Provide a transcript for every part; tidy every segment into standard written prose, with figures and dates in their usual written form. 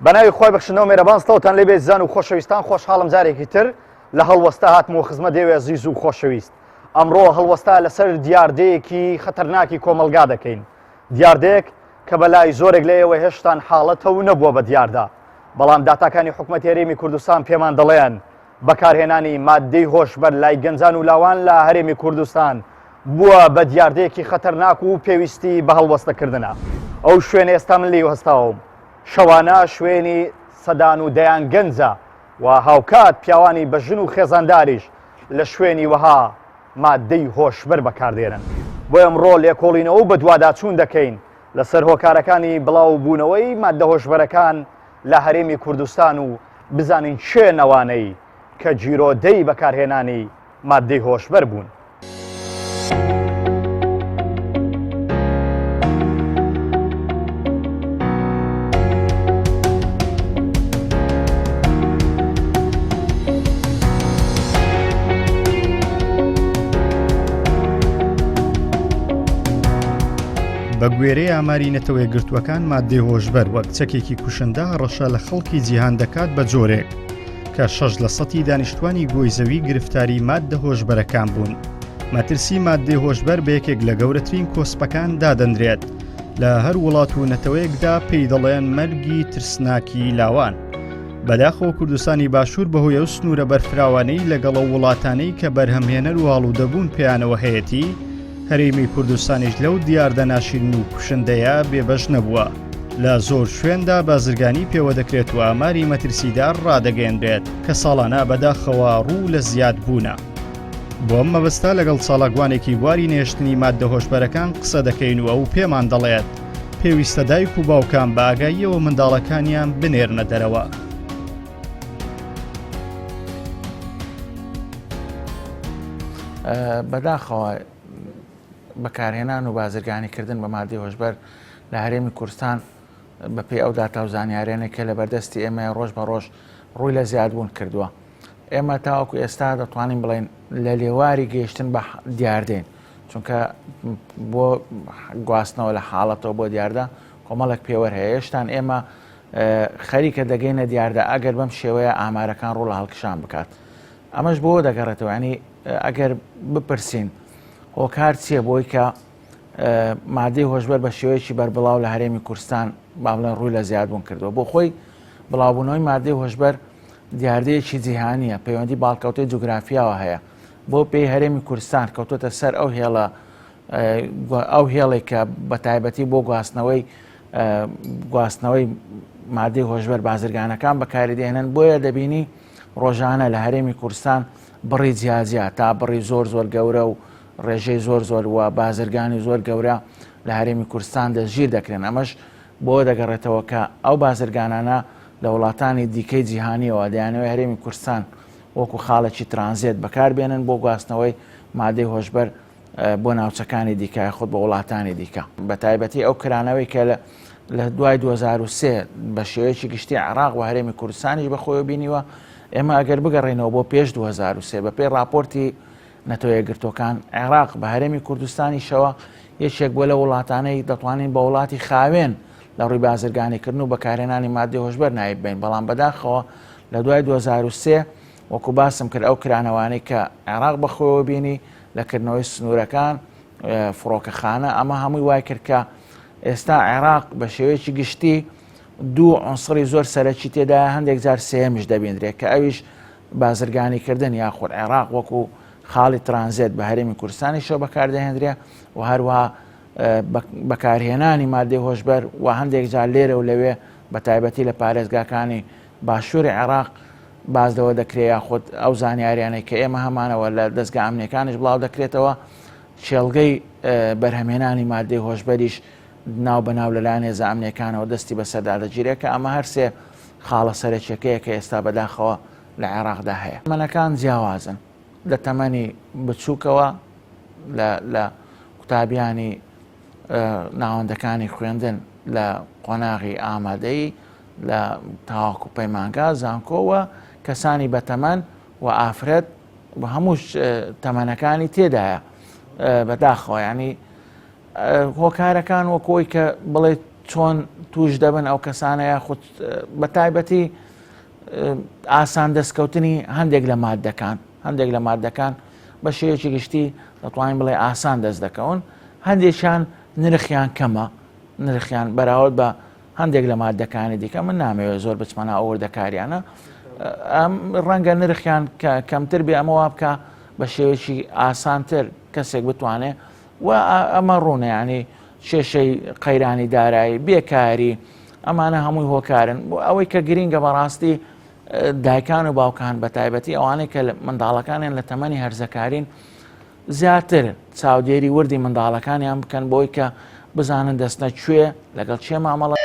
بەناوی خۆی بەخشنەوە مێرەبانستەوتان لێبێت زان و خۆشەویستان خۆشحاڵم جارێکی تر لە هەڵوەستا هاتمەوە خزمەت دەوێ زیز و خۆشەویست. ئەمڕۆ هەڵوەستا لەسەر دیاردەیەکی خەتەرناکی کۆمەلگا دەکەین. دیاردەیەک کە بەلای زۆرێک لێەوە هێشتان حاڵەتەوە نەبووە بە دیاردا. بەڵام داتاکانی حکوومەتی هەرێمی کوردستان پێمان دەڵێن بەکارهێنانی مادەی هۆشبەر لای گەنجان و لاوان لە هەرێمی کوردستان بووە بە دیاردەیەکی خەتەرناک و پێویستی بە هەڵوەستەکردنە. ئەو شوێنە ئێستا من لێی هەستاوم. شەوانە شوێنی سەدان و دەیان گەنجە و هاوکات پیاوانی بەژن و خێزانداریش لە شوێنی وەها مادەی هۆشبەر بەکاردێنن. بۆ ئەمڕۆ لێکۆڵینەوە بە دوواداچوون دەکەین لەسەر هۆکارەکانی بڵاو بوونەوەی مادە هۆشبەرەکان لە هەرێمی کوردستان و بزانین چێ نەوانەی کە جیرۆدەی بەکارهێنانی مادەی هۆشبەر بوون. بە گوێرەی ئاماری نەتەوەی گرتووەکان مادەی هۆشبەر وەک چەکێکی کوشندە ڕەشە لە خەڵکی جیهان دەکات بە جۆرێک کە 6% دانیشتوانی گۆی زەوی گرفتاری مادە هۆشبەرەکان بوون. مەترسی مادەی هۆشبەر بە یەکێک لە گەورەترین کۆسپەکان دادەنرێت لە هەر وڵات و نەتەوەیەکدا پێی دەڵێن مەرگی ترسناکی لاوان. بەداخەوە کوردستانی باشوور بەهۆی ئەو سنوورە بەرفراوانەی لەگەڵ وڵاتانەی کە بەرهەمهێنەر و هەڵوودەبوون پێیانەوە هەیەی هەرێمی کوردستانیش لەو دیاردە ناشرین و کوشندەیە بێبەش نەبووە. لە زۆر شوێندا بازرگانی پێوە دەکرێت و ئاماری مەترسیدار ڕادەگەێنرێت کە ساڵانە بەداخەوە ڕوو لە زیاد بوونە. بۆ ئەم مەبەستا لەگەڵ ساڵاگوانێکی واری نێشتنی مادە هۆشبەرەکان قسە دەکەین و ئەو پێمان دەڵێت پێویستە دایک و باوکان بە ئاگاییەوە منداڵەکانیان بنێرنە دەرەوە. بەداخەوە بەکارهێنان و بازرگانیکردن بە مادەی هۆشبەر لە هەرێمی کوردستان بەپێی ئەو داتا و زانیاریانێک کە لە بەردەستی ئێمە ڕۆژ بە ڕۆژ ڕووی لە زیادبوون کردووە. ئێمە تاوەکو ئێستا دەتوانین بڵێن لە لێواری گەیشتن بە دیاردێن، چونکە بۆ گواستنەوە لە حاڵەتەوە بۆ دیاردە کۆمەڵێک پێوەەر هەیە. هێشتان ئێمە خەریکە دەگەینە دیاردە ئەگەر بەم شێوەیە ئامارەکان ڕوو لە هەڵکشان بکات. ئەمەش بۆ دەگەڕێتەوە، ینی ئەگەر بپرسین هۆکار چییە بۆی کە مادەی هۆشبەر بە شێوەیەکی بەربڵاو لە هەرێمی کوردستان با بڵێن ڕووی لە زیادبوون کردووە. بۆ خۆی بڵاوبوونەوەی مادەی هۆشبەر دیاردەیەکی جیهانیە، پەیوەندی باڵکەوتەی جوگرافیاوە هەیە. بۆ پێی هەرێمی کوردستان کەوتوتە سەر ئەو هێڵێک کە بە تایبەتی بۆ گواستنەوەی مادەی هۆشبەر بازرگانەکان بەکاردێنن. بۆیە دەبینی ڕۆژانە لە هەرێمی کوردستان بڕی جیازیە تا بڕی زۆر گەورە و ڕێژەی زۆر وە بازرگانی زۆر گەورە لە هەرێمی کوردستان دەژیر دەکرێن. ئەمەش بۆ دەگەڕێتەوە کە ئەو بازرگانانە لە وڵاتانی دیکەی جیهانیەوە دەیانەوەی هەرێمی کوردستان وەکو خاڵێکی ترانزیت بەکاربێنن بۆ گواستنەوەی مادەی هۆشبەر بۆ ناوچەکانی دیکە خۆت بە وڵاتانی دیکە. بە تایبەتی ئەو کرانەوەی کە لە دوای 2023 بە شێوەیەکی گشتی عێراق و هەرێمی کوردستانیش بەخۆیەوە بینیوە. ئێمە ئەگەر بگەڕێنەوە بۆ پێش 2023 بەپێی راپۆرتی نەتەوەیە گرتوەکان عێراق بە هەرێمی کوردستانیشەوە یەکێک بۆ لە وڵاتانەی دەتوانین بە وڵاتی خاوێن لە ڕووی بازرگانیکردن و بەکارهێنانی مادەی هۆشبەر نایب بین. بەڵام بەداخەوە لە دوای 2023 وەکو باسم کرد ئەو کرانەوانەی کە عێراق بەخۆیەوە بینی لەکردنەوەی سنوورەکان فڕۆکەخانە ئەمە هەمووی وای کرد کە ئێستا عێراق بە شێوەیەکی گشتی دوو عنسری زۆر سەرەکی تێدا هەندێک جار سێمیش دەبیندرێت کە ئەویش بازرگانیکردن یاخود عێراق وەکو خاڵی ترانزیت بە هەرێمی کوردستانیشەوە بەکاردەهێنرێ و هەروە بەکارهێنانی مادەی هۆشبەر و هەندێک جار لێرە و لەوێ بە تایبەتی لە پارێزگاکانی باشووری عێراق بازدەوە دەکرێت یاخود ئەو زانیاریانەی کە ئێمە هەمانەوە لە دەستگا ئەمنیەکانیش بڵاو دەکرێتەوە چێڵگەی بەرهەمهێنانی مادەی هۆشبەریش ناو بەناو لەلایەن هێزە ئەمنیەکانەوە دەستی بەسەردا دەگیرێت کە ئەمە هەرسێ خاڵە سەرەکیەکەیە کە ئێستا بەداخەوە لە عێراقدا هەیە. تەمەنەکان جیاوازن لە تەمەنی بچووکەوە لە قوتابیانی ناوەندەکانی خوێندن لە قۆناغی ئامادەی لە تاواکو پەیمانگا زانکۆوە کەسانی بەتەمەن و ئافرەت بە هەموو تەمەنەکانی تێدایە بەداخەوە. ینی هۆکارەکان وەکۆی کە بڵێ چۆن توش دەبن ئەو کەسانە یاخود بە تایبەتی ئاسان دەستکەوتنی هەندێک لە مادەکان بە شێوەیەکی گشتی دەتوانین بڵێ ئاسان دەست دەکەون، هەندێکیان نرخیان کەمە، نرخیان بەراورد بە هەندێک لە مادەکانی دیکە. من نامەوێت زۆر بچمەنە ئەوەردەکاریانە، ڕەنگە نرخیان کەمتر بێ، ئەمەوا بکە بە شێوەیەکی ئاسانتر کەسێک بتوانێت و ئەمە ڕوونە، ینی کێشەی قەیرانی دارایی، بێکاری، ئەمانە هەمووی هۆکارن بۆ ئەوەی کە گرینگە بەڕاستی دایکان و باوکان بە تایبەتی ئەوانەی کە منداڵەکانیان لە تەمەنی هەرزەکارین زیاتر چاودێری وردی منداڵەکانیان بکەن بۆی کە بزانن دەستنە کوێ لەگەڵ چێ مامەڵە.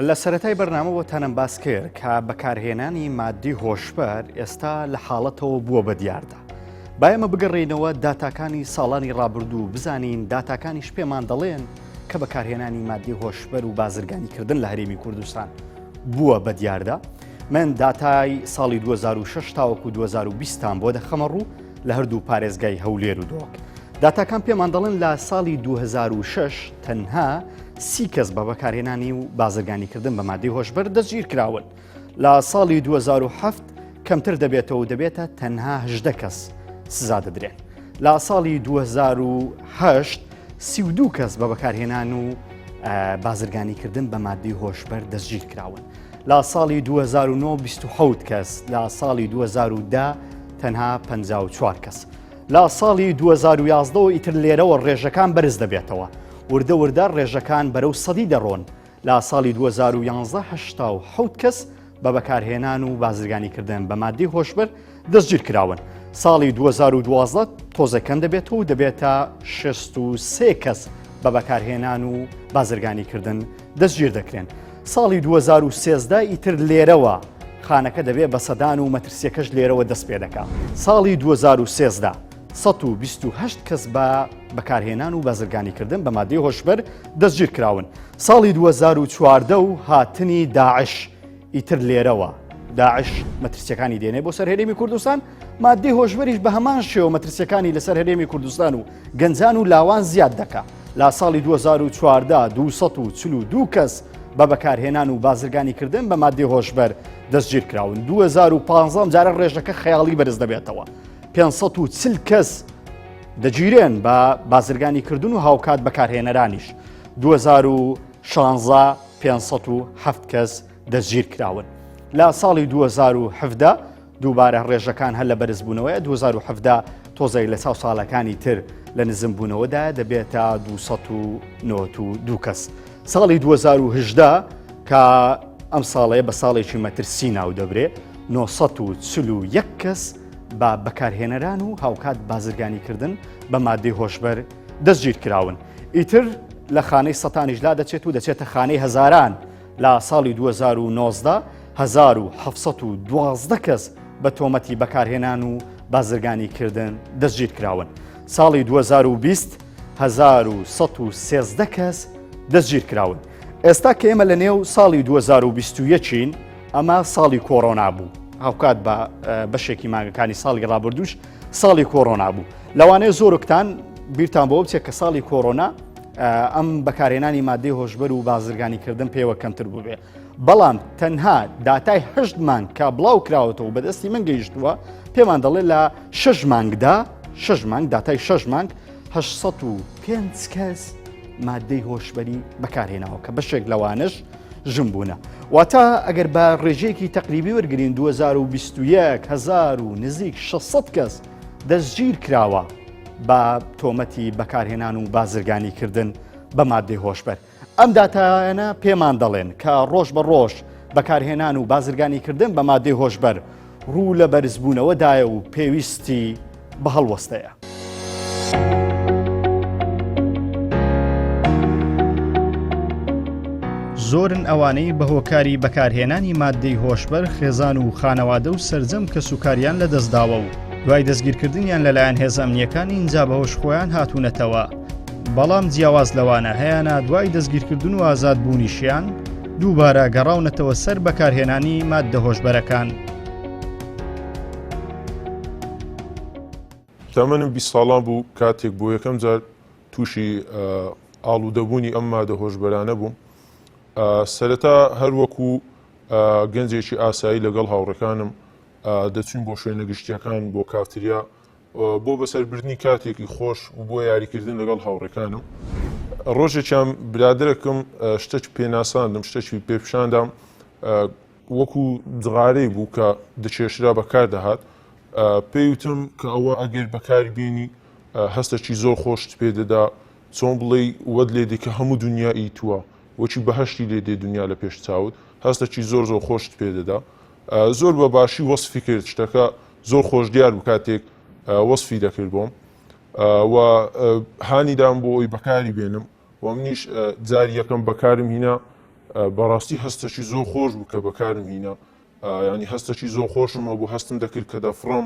لە سەرەتای بەرنامە بۆ تەنم باس کرد کە بەکارهێنانی مادی هۆشبەر ئێستا لە حاڵەتەوە بووە بە دیاردا. با ئێمە بگەڕێنەوە داتاکانی ساڵانی ڕابردوو بزانین داتاکانیش پێمان دەڵێن کە بەکارهێنانی مادی هۆشبەر و بازرگانیکردن لە هەرێمی کوردستان بووە بە دیاردا. من داتای ساڵی 2006 تاوەکو 2020 بۆ دەخەمە ڕوو لە هەردوو پارێزگای هەولێر و دۆک. داتاکان پێمان دەڵێن لە ساڵی 2006 تەنها 30 کەس بە بەکارهێنانی و بازرگانیکردن بە مادی هۆشبەر دەستگیر کراون. لە ساڵی 2007 کەمتر دەبێتەوە و دەبێتە تەنها 18 کەس سزا دەدرێن. لە ساڵی 2008 32 کەس بە بەکارهێنان و بازرگانیکردن بە مادی هۆشبەر دەستگیر کراون. لە ساڵی 2009 27 کەس، لە ساڵی 2010 تەنها 54 کەس. لە ساڵی 2011 ئیتر لێرەوە ڕێژەکان بەرز دەبێتەوە، وردە وردە ڕێژەکان بەرەو سەدی دەڕۆن. لە ساڵی 2011 87 کەس بە بەکارهێنان و بازرگانیکردن بە مادی هۆشبەر دەستگیر کراون. ساڵی 2012 تۆزەکەم دەبێتەوە و دەبێتە 63 کەس بە بەکارهێنان و بازرگانیکردن دەستگیر دەکرێن. ساڵی 2013 ئیتر لێرەوە خانەکە دەبێت بە سەدان و مەترسیەکەش لێرەوە دەست پێ دەکات. ساڵی 2013 128 کەس بە بەکارهێنان و بازرگانیکردن بە مادی هۆشبەر دەستگیر کراون. ساڵی 2014 و هاتنی داعش ئیتر لێرەوە داعش مەترسیەکانی دێنێ بۆ سەر هەرێمی کوردستان، مادی هۆشبەریش بە هەمان شێوە مەترسیەکانی لەسەر هەرێمی کوردستان و گەنجان و لاوان زیاد دەکات. لە ساڵی 2014 242 کەس بە بەکارهێنان و بازرگانیکردن بە مادی هۆشبەر دەستگیر کراون. 2015 جارە ڕێژەکە خەیاڵی بەرز دەبێتەوە. 540 کەس دەگیرێن بە بازرگانیکردن و هاوکات بەکارهێنەرانیش. 2016 507 کەس دەستگیر کراون. لە ساڵی 2017 دووبارە ڕێژەکان هەر لە بەرزبوونەوەی 2017 تۆزەی لە چاو ساڵەکانی تر لە نزمبوونەوەدا دەبێتە 292 کەس. ساڵی 2018 کە ئەم ساڵەیە بە ساڵێکی مەترسی ناو دەبرێ 941 کەس بە بەکارهێنەران و هاوکات بازرگانیکردن بە مادی هۆشبەر دەستگیر کراون. ئیتر لە خانەی سەتانیشلا دەچێت و دەچێتە خانەی هەزاران. لە ساڵی 2019 1712 کەس بە تۆمەتی بەکارهێنان و بازرگانیکردن دەستگیر کراون. ساڵی 2020 1113 کەس دەستگیر کراون. ئێستا کە ئێمە لە نێو ساڵی 2021 ئەمە ساڵی کۆڕۆنا بوو، هاوکات بە بەشێکی مانگەکانی ساڵی ڕابردووش ساڵی کۆڕۆنا بوو. لەوانەیە زۆرکتان بیرتان بۆ بچێت کە ساڵی کۆڕۆنا ئەم بەکارهێنانی مادی هۆشبەر و بازرگانیکردن پێوە کەمتر بووبێ. بەڵام تەنها داتای 8 مانگ کە بڵاو کراوەتەوە بەدەستی من گەیشتووە پێمان دەڵێت لە 6 مانگدا 6 مانگ داتای 6 مانگ 805 کەس مادەی هۆشبەری بەکارهێناوە کە بەشێک لەوانش ژم بوونە. واتە ئەگەر بە ڕێژەیەکی تەقریبی وەرگرین 2021 هزار و نزیک 600 کەس دەستگیر کراوە بە تۆمەتی بەکارهێنان و بازرگانیکردن بە مادەی هۆشبەر. ئەم داتایانە پێمان دەڵێن کە ڕۆژ بە ڕۆژ بەکارهێنان و بازرگانیکردن بە مادەی هۆشبەر ڕوو لە بەرزبوونەوەدایە و پێویستی بە هەڵوەستەیە. زۆرن ئەوانەی بە هۆکاری بەکارهێنانی مادەی هۆشبەر خێزان و خانەوادە و سەرجەم کە سوکاریان لە دەستداوە و دوای دەستگیرکردنیان لەلایەن هێز ئەمنیەکانی ئینجا بەهۆش خۆیان هاتوونەتەوە. بەڵام جیاواز لەوانە هەیەە دوای دەستگیرکردن و ئازادبوونیشیان دووبارە گەڕاونەتەوە سەر بەکارهێنانی مادە هۆشبەرەکان. تەمەنم 20 ساڵان بوو کاتێک بۆ یەکەم جار تووشی ئاڵوودەبوونی ئەم مادە هۆشبەرانە بووم. سەرەتا هەروەکو گەنجێکی ئاسایی لەگەڵ هاوڕەکانم دەچین بۆ شوێنە گشتیەکان بۆ کافتریا بۆ بەسەربردنی کاتێکی خۆش و بۆ یاریکردن لەگەڵ هاوڕەکانم. ڕۆژێکیان برادرەکەم شتێک پێناساندم، شتێکی پێپشاندام وەکو جغارەی بوو کە دەچێشرا بەکار دەهات. پێیوتم کە ئەوە ئەگەر بەکاری بینی هەستێکی زۆر خۆشت پێ دەدا، چۆن بڵێ وەد لێ دێ کە هەموو دنیا ئیتووە، وەکی بەهەشتی لێ دێ دنیا لە پێش چاوت، هەستێکی زۆر زۆر خۆشت پێ دەدا. زۆر بە باشی وەصفی کرد، شتەکە زۆر خۆش دیار بوو کاتێک وەصفی دەکرد بۆم و هانیدام بۆ ئەوی بەکاری بێنم و منیش جاری یەکەم بەکارم هینا. بەڕاستی هەستێکی زۆر خۆش بوو کە بەکارم هینا، ینی هەستێکی زۆر خۆشم بوو، هەستم دەکرد کە دەفڕم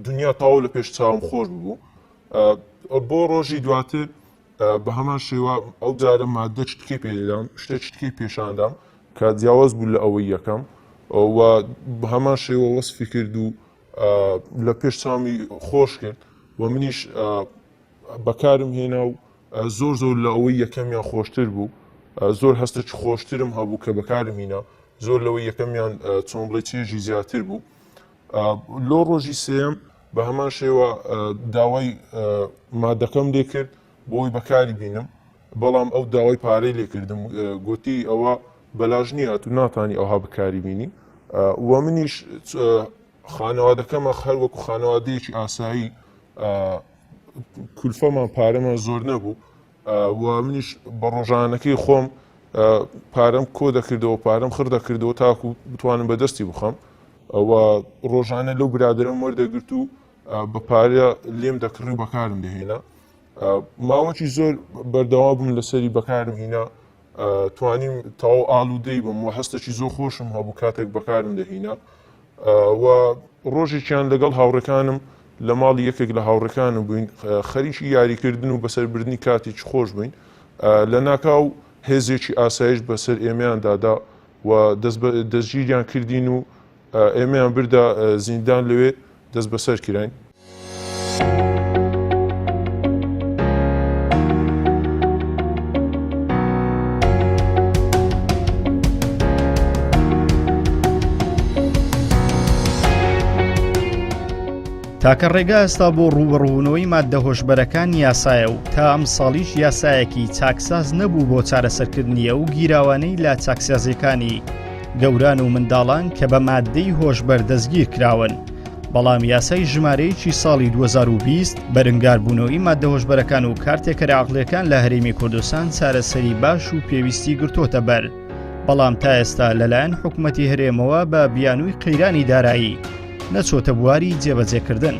دنیا تاو لە پێش چاوم خۆش بوو. بۆ ڕۆژی دواتر بە هەمان شێوە ئەو جارە مادە چتکەی پێدەدام، شتێک چتکەی پێشاندام کە جیاواز بوو لە ئەوەی یەکەم و بە هەمان شێوە وەصفی کرد و لە پێش چاومی خۆش کرد و منیش بەکارم هێنا و زۆر زۆر لە ئەوەی یەکەمیان خۆشتر بوو. زۆر هەستێکی خۆشترم هەبوو کە بەکارم هینا، زۆر لەوەی یەکەمیان چۆن بڵێ چێژی زیاتر بوو. لۆ ڕۆژی سێم بە هەمان شێوە داوای مادەکەم لێ کرد بۆی بەکاری بینم، بەڵام ئەو داوای پارەی لێ کردم، گوتی ئەوە بەلاژ نیە تو ناتانی ئەوها بەکاری بینی. و منیش خانەوادەکەمە هەر وەکو خانەوادەیەکی ئاسایی کولفەمان پارەمان زۆر نەبوو و منیش بە ڕۆژانەکەی خۆم پارەم کۆ دەکردەوە، پارەم خڕ دەکردەوە تاکو بتوانم بەدەستی بخەم و ڕۆژانە لەو برادرم وەردەگرت و بە پارە لێم دەکڕی بەکارم دەهێنا. ماوەکی زۆر بەردەوا بووم لەسەری بەکارم هینا، توانیم تاو ئاڵوودەی بم و هەستێکی زۆر خۆشم هەبوو کاتێک بەکارم دەهینا. و ڕۆژێکیان لەگەڵ هاوڕەکانم لە ماڵی یەکێک لە هاوڕەکانم بووین، خەریکی یاریکردن و بەسەربردنی کاتێکی خۆش بووین. لە ناکاو هێزێکی ئاسایش بەسەر ئێمەیان دادا و دەستگیریان کردین و ئێمەیان بردا زیندان لەوێ دەست بەسەر کراین. تاکە ڕێگا ئێستا بۆ ڕوبڕوونەوەی مادە هۆشبەرەکان یاسایە و تا ئەم ساڵیش یاسایەکی چاکساز نەبوو بۆ چارەسەرکردنیە و گیراوانەی لا چاکسازیەکانی گەوران و منداڵان کە بە مادەی هۆشبەر دەستگیر کراون. بەڵام یاسای ژمارەیەکی ساڵی 2020 بەرەنگاربوونەوەی مادە هۆشبەرەکان و کارتێکەرە عەقڵیەکان لە هەرێمی کوردستان چارەسەری باش و پێویستی گرتۆتە بەر. بەڵام تا ئێستا لەلایەن حکوومەتی هەرێمەوە بە بیانووی قەیرانی دارایی نەچۆتە بواری جێبەجێکردن.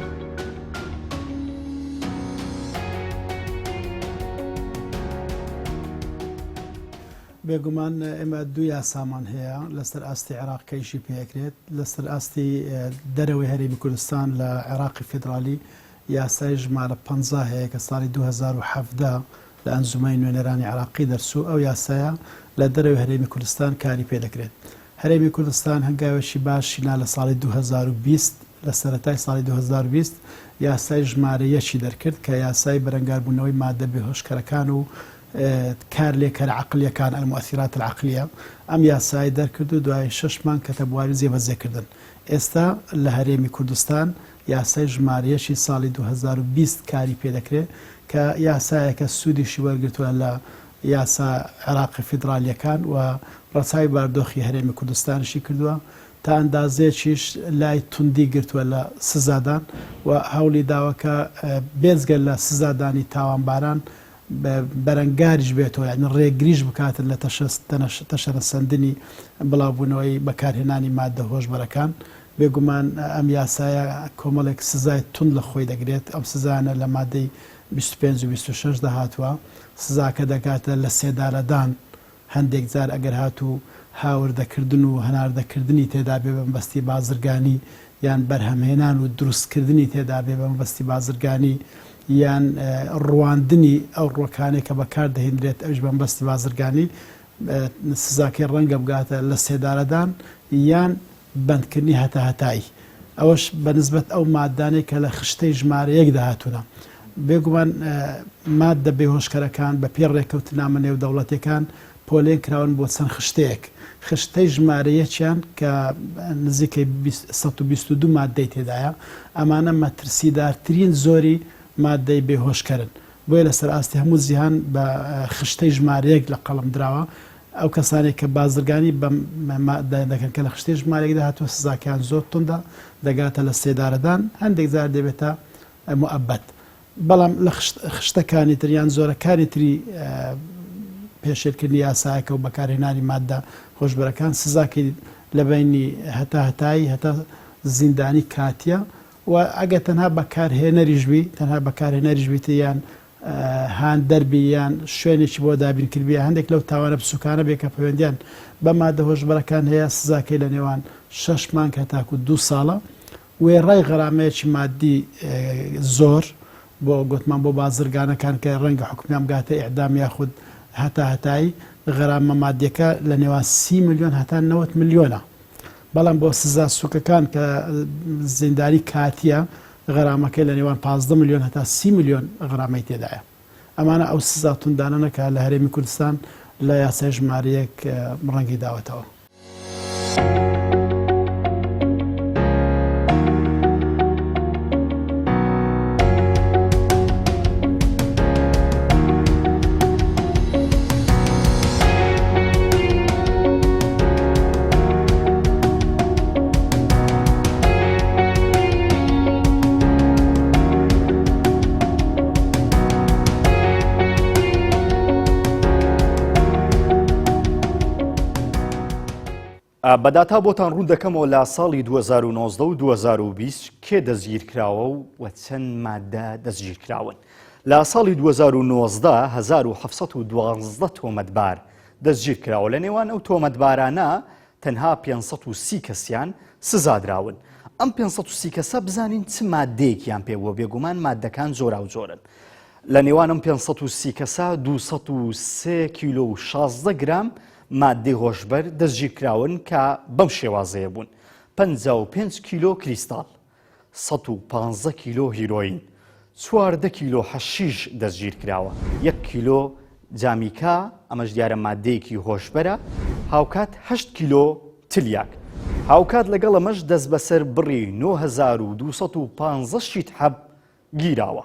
بێگومان ئێمە دوو یاسامان هەیە، لەسەر ئاستی عێراقیشی پێکرێت، لەسەر ئاستی دەرەوەی هەرێمی کوردستان لە عێراقی فێدرالی یاسای ژمارە 50 هەیە کە ساڵی 2017 لە ئەنجومەی نوێنەرانی عێراقی دەرچوو. ئەو یاسایە لە دەرەوەی هەرێمی کوردستان کاری پێ دەکرێت. هەرێمی کوردستان هەنگاوێکی باشینا لە ساڵی 2020 لە سەرەتای ساڵی 2020 یاسای ژمارەیەکی دەرکرد کە یاسای بەرەنگاربوونەوەی مادە بێهۆشکەرەکان و کار لێکەرە عەقڵیەکان المؤثرات العەقلیە. ئەم یاسای دەرکرد و دوای 6 مانگ کەتە بواری جێبەجێکردن. ئێستا لە هەرێمی کوردستان یاسای ژمارەیەکی ساڵی 2020 کاری پێدەکرێت کە یاسایەکە سوودیشی وەرگرتووە لە یاسا عێراقی فیدرالیەکان و ڕەچاوی باردۆخی هەرێمی کوردستانشی کردووە، تا ئەندازێکیش لای توندی گرتووە لە سزادان و هەوڵی داوەکە بێجگەل لە سزادانی تاوانباران بەرەنگاریش بێتەوە، یعنی ڕێگریش بکاتن لە تەشەرەسەندنی بڵاوبوونەوەی بەکارهێنانی مادە هۆشبەرەکان. بێگومان ئەم یاسایە کۆمەڵێک سزای تند لە خۆی دەگرێت. ئەم سزانە لە مادەی 25 و 26 داهاتوە، سزاکە دەکاتە لە سێدارەدان. هەندێک جار ئەگەر هاتوو هاوردەکردن و هەناردەکردنی تێدا بێ بە مەبەستی بازرگانی یان بەرهەمهێنان و دروستکردنی تێدا بێ بە مەبەستی بازرگانی یان ڕواندنی ئەو ڕۆکانێک کە بەکار دەهێنرێت ئەوش بە مەبەستی بازرگانی، سزاکەی ڕەنگە بگاتە لە سێدارەدان یان بەندکردنی هەتا هەتایی. ئەوەش بەنسبەت ئەو مادانەی کە لە خشتەی ژمارە یەک داهاتوونە بێگومان مادە بێهۆشکەرەکان بە پێ ڕێکەوتنامە نێو دەوڵەتەکان پۆلێن کراون بۆ چەند خشتەیەک خشتەی ژمارەیەکیان کە نزیکەی 122 مادەی تێدایە ئەمانە مەترسیدارترین زۆری مادەی بێهۆشکەرن بۆیە لەسەر ئاستی هەموو جیهان بە خشتەی ژمارەیەک لە قەڵم دراوە ئەو کەسانێک کە بازرگانی دەکەن کە لە خشتەی ژمارەیەکدا هاتووە سزاکیان زۆر توندا دەگاتە لە سێدارەدان هەندێک جار دەبێتە موعەبەت بەڵام لە خشتەکانی تریان زۆرەکانی تری پێشێرکردنی یاسایەکە و بەکارهێنانی مادە خۆشبەرەکان سزاکەی لە بینی هەتایی هەتا زیندانی کاتیە و ئەگە تەنها بەکارهێنەریژبی تەنها بەکارهێنەریژبیتە یان هاان دەربی یان شوێنێکی بۆ دابینکردبی هەندێک لەو تاوانە بسوکانە بێ کە پەیوەندیان بە مادە هۆشبەرەکان هەیە سزاکەی لە نێوان 6 مانگ هەتاکو 2 ساڵە وێڕای غەرامەیەکی مادی زۆر بۆ گوتمان بۆ بازرگانەکان کە ڕەنگە حکومیان بگاتە ئیعدام یاخود هەتایی غەرامە مادیەکە لە نێوان 30 ملیۆن هەتا 90 ملیۆنە بەڵام بۆ سزا سوکەکان کە زیندانی کاتیە غەرامەکەی لە نێوان 15 ملیۆن هەتا 30 ملیۆن غەرامەی تێدایە ئەمانە ئەو سزا توندانەکە لە هەرێمی کوردستان لە یاسای ژمارەیەک ڕەنگی داوەتەوە. بەداتا بۆتان ڕوون دەکەمەوە لە ساڵی 2019 و 2020 کێ دەستگیرکراوە و چەند مادە دەستگیرکراون. لە ساڵی 2019 1712 تۆمەتبار دەستگیرکراوە لە نێوان ئەو تۆمەتبارانە تەنها 530 کەسیان سزادراون. ئەم 530 کەسە بزانین چ مادەیەکیان پێوە بێگومان مادەکان زۆرا و زۆرن. لە نێوان ئەم 530 کەسە 203 کیلۆ و 16 گرام مادەی هۆشبەر دەستگیرکراون کە بەم شێوازەیە بوون 55 کیلۆ کریستال 115 کیلۆ هیرۆین 14 کیلۆ حەشیش دەستگیرکراوە 1 کیلۆ جامیکا ئەمەش دیارە مادەیەکی هۆشبەرە هاوکات 8 کیلۆ تلیاک هاوکات لەگەڵ ئەمەش دەست بەسەر بڕی 9215 شیت حەب گیراوە.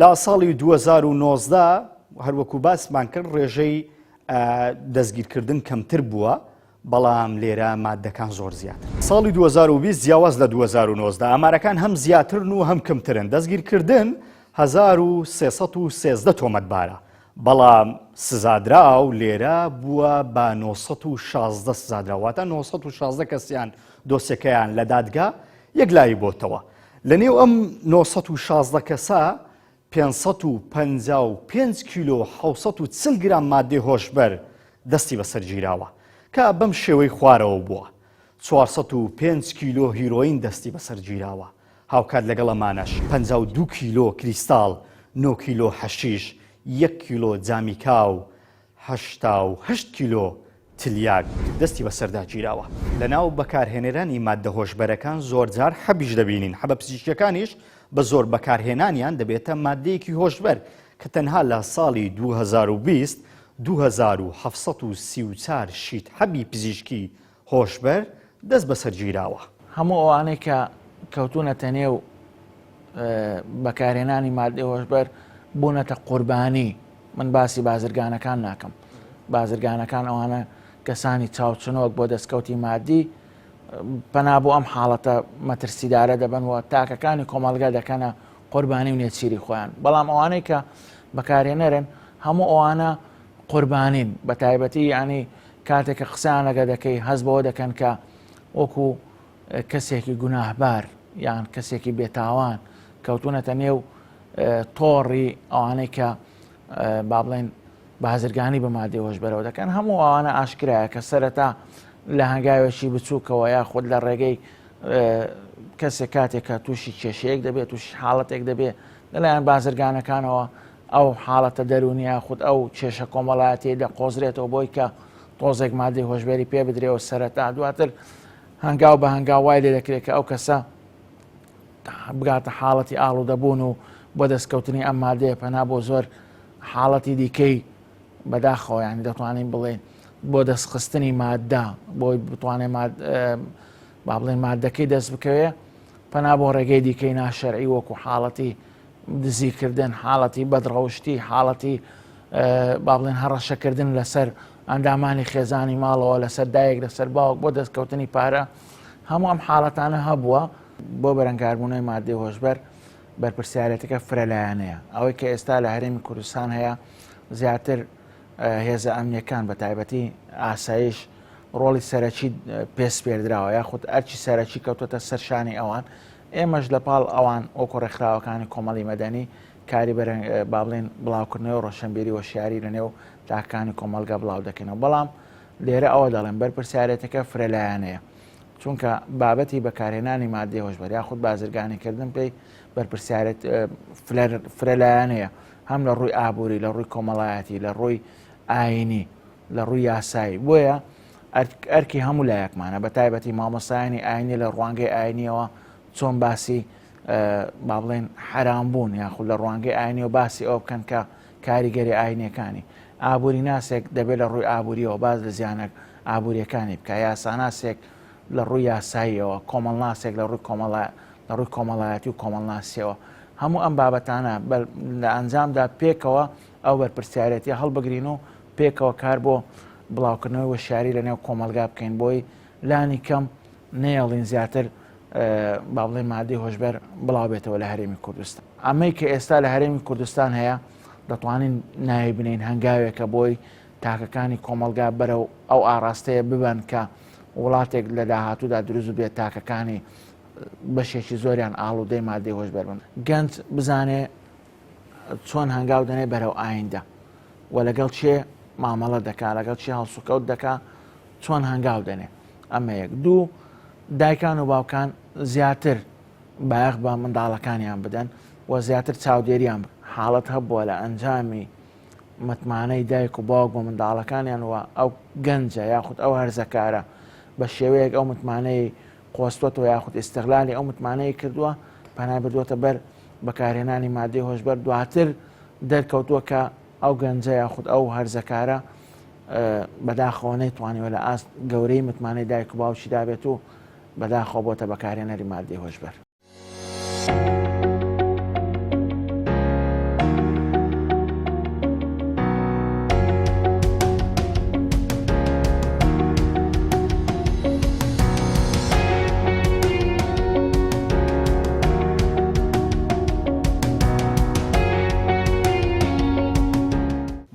لە ساڵی 2019 هەروەکو باسمان کرد ڕێژەی دەستگیرکردن کەمتر بووە بەڵام لێرە مادەکان زۆر زیاتر. ساڵی 2020 جیاواز لە 2019 ئامارەکان هەم زیاترن و هەم کەمترن. دەستگیرکردن 1313 تۆمەتبارە بەڵام سزادراو لێرە بووە بە 916 سزادراواتە 916 کەسیان دۆسیەکەیان لە دادگا یەکلایی بۆتەوە. لە نێو ئەم 916 کەسە 555 کیلۆ 740 گرام مادەی هۆشبەر دەستی بەسەرگیراوە کە بەم شێوەی خوارەوە بووە. 405 کیلۆ هیرۆین دەستی بەسەرگیراوە هاوکات لەگەڵ ئەمانەش 52 کیلۆ کریستال 9 کیلۆ حەشیش 1 کیلۆ جامیکا و 88 کیلۆ تلیاک دەستی بەسەردا گیراوە. لەناو بەکارهێنەرانی مادە هۆشبەرەکان زۆرجار حەبیش دەبینین حەبە پزیشکەکانیش بە زۆر بەکارهێنانیان دەبێتە مادەیەکی هۆشبەر کە تەنها لە ساڵی 2020 2734 شیت حەبی پزیشکی هۆشبەر دەست بەسەرگیراوە. هەموو ئەوانەی کە کەوتونەتە نێو بەکارهێنانی مادەی هۆشبەر بوونەتە قوربانی. من باسی بازرگانەکان ناکەم. بازرگانەکان ئەوانە کەسانی چاوچنۆک بۆ دەستکەوتی مادی پەنا بۆ ئەم حاڵەتە مەترسیدارە دەبنەوە تاکەکانی کۆمەلگا دەکەنە قوربانی و نێچیری خۆیان. بەڵام ئەوانەی کە بەکارهێنەرن هەموو ئەوانە قوربانین بە تایبەتی ینی کاتێککە قسانەگە دەکەی هەست بەوە دەکەن کە وەکو کەسێکی گوناهبار یان کەسێکی بێتاوان کەوتونەتە نێو تۆڕی ئەوانەی کە با بڵێن بازرگانی بە مادەی هۆشبەرەوە دەکەن. هەموو ئەوانە ئاشکرایە کە سەرەتا لە هەنگاوێکی بچووکەوە یا خۆت لە ڕێگەی کەسێک کاتێکە تووشی کێشەیەک دەبێت تووشی حاڵەتێک دەبێت لەلایەن بازرگانەکانەوە ئەو حاڵەتە دەرونیە خودت ئەو کێشە کۆمەڵایەتی دە قۆزرێتەوە بۆی کە تۆزێک مادەی هۆشبەری پێ بدرێەوە سەرەتا دواتر هەنگاو بە هەنگاو وای لێ دەکرێت کە ئەو کەسە بگاتە حاڵەتی ئاڵوودەبوون و بۆ دەستکەوتنی ئەم مادەیە پەنا بۆ زۆر حاڵەتی دیکەی بەداخەوە ینی دەتوانین بڵێن بۆ دەستخستنی مادە بۆی بتوانێت با بڵێن مادەکەی دەست بکەوێ پەنا بۆ ڕێگەی دیکەی ناشەرعی وەکو حاڵەتی دزیکردن، حاڵەتی بەدڕەوشتی، حاڵەتی با بڵێن هەڕەشەکردن لەسەر ئەندامانی خێزانی ماڵەوە، لەسەر دایک، لەسەر باوک بۆ دەستکەوتنی پارە. هەموو ئەم حاڵەتانە هەبووە بۆ بەرەنگاربوونەوەی مادەی هۆشبەر. بەرپرسیارەتەکە فرەلایەنەیە. ئەوەی کە ئێستا لە هەرێمی کوردستان هەیە زیاتر هێزە ئەمنیەکان بە تایبەتی ئاسایش ڕۆڵی سەرەکی پێس پێدراوە یاخود ئەرچی سەرەکی کەوتوتە سەرشانی ئەوان. ئێمەش لە پاڵ ئەوان ئۆکۆ ڕێکخراوەکانی کۆمەڵی مەدەنی کاری با بڵێن بڵاوکردنەوە ڕۆشنبیری وەشیاری لە نێو تاکانی کۆمەلگا بڵاو دەکەنەوە. بەڵام لێرە ئەوە دەڵێن بەرپرسیارەتەکە فرەلایەنەیە، چونکە بابەتی بەکارهێنانی مادەی هۆشبەر یاخود بازرگانیکردن پێی بەرپرسیارەت فرەلایەنەیە، هەم لە ڕووی ئابووری، لە ڕووی کۆمەڵایەتی، لە ڕووی ئاینی، لە ڕووی یاسایی. بۆیە ئەرکی هەموو لایەکمانە بە تایبەتی مامۆسایانی ئاینی لە ڕوانگەی ئاینیەوە چۆن باسی با بڵێن حرامبوون یاخود لە ڕوانگەی ئاینیەوە باسی ئەو بکەن کە کاریگەری ئاینیەکانی. ئابووری ناسێک دەبێت لە ڕووی ئابووریەوە باز لە زیانە ئابوووریەکانی بکە، یاسا ناسێک لە ڕووی یاساییەوە، کۆمەڵ ناسێک لە ڕووی کۆمەڵایەتی و کۆمەڵناسیەوە. هەموو ئەم بابەتانە لە ئەنجامدا پێکەوە ئەو بەرپرسیارەتی هەڵبگرین و پێکەوە کار بۆ بڵاوکردنەوەی وەشیاری لە نێو کۆمەلگا بکەین بۆی لانی کەم نێڵین زیاتر با بڵێن مادەی هۆشبەر بڵاو بێتەوە لە هەرێمی کوردستان. ئەمەی کە ئێستا لە هەرێمی کوردستان هەیە دەتوانین ناوی بنین هەنگاوێکە بۆی تاکەکانی کۆمەلگا بەرەو ئەو ئاراستەیە ببن کە وڵاتێک لە داهاتوودا دروست بێت تاکەکانی بەشێکی زۆریان ئاڵوودەی مادەی هۆشبەر بن. گەنج بزانێ چۆن هەنگاو دەنێ بەرەو ئایندا و لەگەڵ چێ مامەڵە دەکا، لەگەڵ چی هەڵسوکەوت دەکا، چۆن هەنگاو دەنێ. ئەمە یەک. دوو، دایکان و باوکان زیاتر بایەخ بە منداڵەکانیان بدەن و زیاتر چاودێریان حاڵەت هەبووە لە ئەنجامی متمانەی دایک و باوک بۆ منداڵەکانیان و ئەو گەنجە یاخود ئەو هەرزەکارە بە شێوەیەک ئەو متمانەی قۆستوەتەوە یاخود ئیستیغلالی ئەو متمانەی کردووە پەنای بردووەتە بەر بەکارهێنانی مادەی هۆشبەر. دواتر دەرکەوتووە کە ئەو گەنجە یاخود ئەو هەرزەکارە بەداخەوە نەیتوانیوە لە ئاست گەورەی متمانەی دایک و باوکی دابێت و بەداخەوە بۆتە بەکارهێنەری مادەی هۆشبەر.